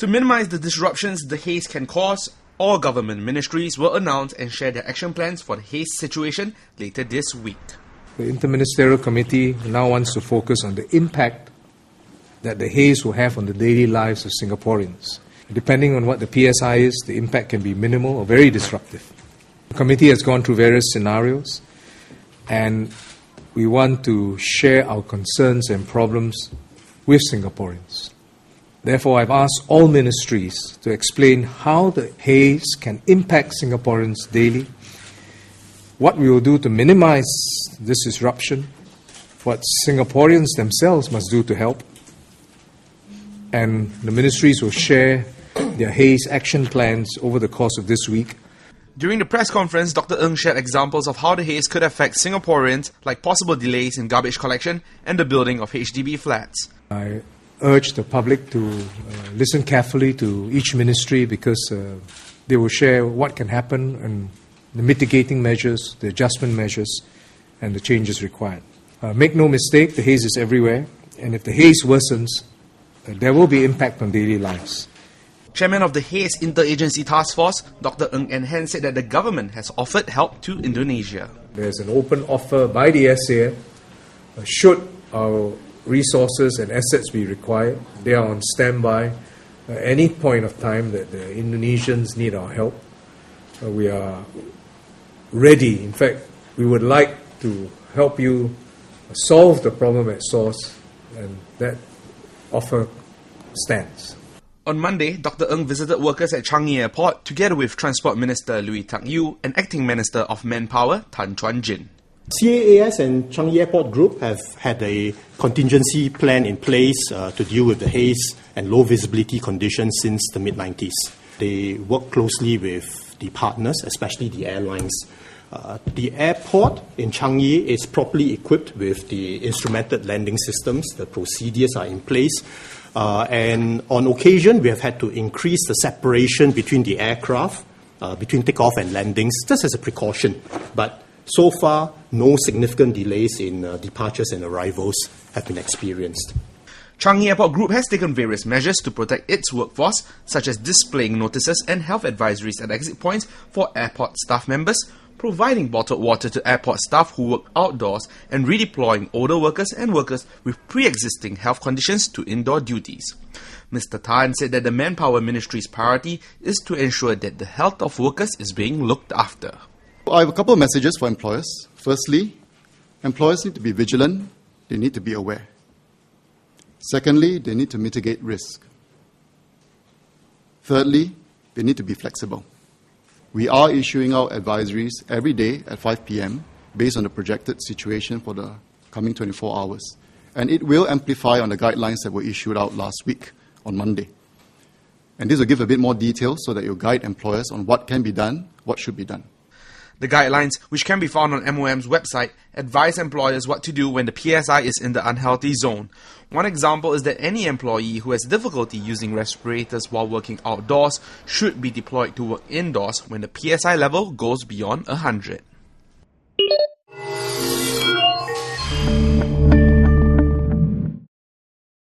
To minimize the disruptions the haze can cause, all government ministries will announce and share their action plans for the haze situation later this week. The Interministerial Committee now wants to focus on the impact that the haze will have on the daily lives of Singaporeans. Depending on what the PSI is, the impact can be minimal or very disruptive. The committee has gone through various scenarios, and we want to share our concerns and problems with Singaporeans. Therefore, I've asked all ministries to explain how the haze can impact Singaporeans daily, what we will do to minimize this disruption, what Singaporeans themselves must do to help, and the ministries will share their haze action plans over the course of this week. During the press conference, Dr. Ng shared examples of how the haze could affect Singaporeans, like possible delays in garbage collection and the building of HDB flats. I urge the public to listen carefully to each ministry because they will share what can happen and the mitigating measures, the adjustment measures, and the changes required. Make no mistake, the haze is everywhere, and if the haze worsens, there will be impact on daily lives. Chairman of the Haze Interagency Task Force, Dr. Ng Eng Hen, said that the government has offered help to Indonesia. There's an open offer by the SAF. Should our resources and assets be required, they are on standby at any point of time that the Indonesians need our help. We are ready. In fact, we would like to help you solve the problem at source, and that offer stands. On Monday, Dr. Ng visited workers at Changi Airport together with Transport Minister Lui Tak Yew and Acting Minister of Manpower Tan Chuan Jin. CAAS and Changi Airport Group have had a contingency plan in place to deal with the haze and low visibility conditions since the mid-90s. They work closely with the partners, especially the airlines. The airport in Changi is properly equipped with the instrumented landing systems. The procedures are in place. And on occasion, we have had to increase the separation between the aircraft, between takeoff and landings, just as a precaution. But so far, no significant delays in departures and arrivals have been experienced. Changi Airport Group has taken various measures to protect its workforce, such as displaying notices and health advisories at exit points for airport staff members, providing bottled water to airport staff who work outdoors, and redeploying older workers and workers with pre-existing health conditions to indoor duties. Mr. Tan said that the Manpower Ministry's priority is to ensure that the health of workers is being looked after. I have a couple of messages for employers. Firstly, employers need to be vigilant. They need to be aware. Secondly, they need to mitigate risk. Thirdly, they need to be flexible. We are issuing out advisories every day at 5 p.m. based on the projected situation for the coming 24 hours. And it will amplify on the guidelines that were issued out last week on Monday. And this will give a bit more detail so that you'll guide employers on what can be done, what should be done. The guidelines, which can be found on MOM's website, advise employers what to do when the PSI is in the unhealthy zone. One example is that any employee who has difficulty using respirators while working outdoors should be deployed to work indoors when the PSI level goes beyond 100.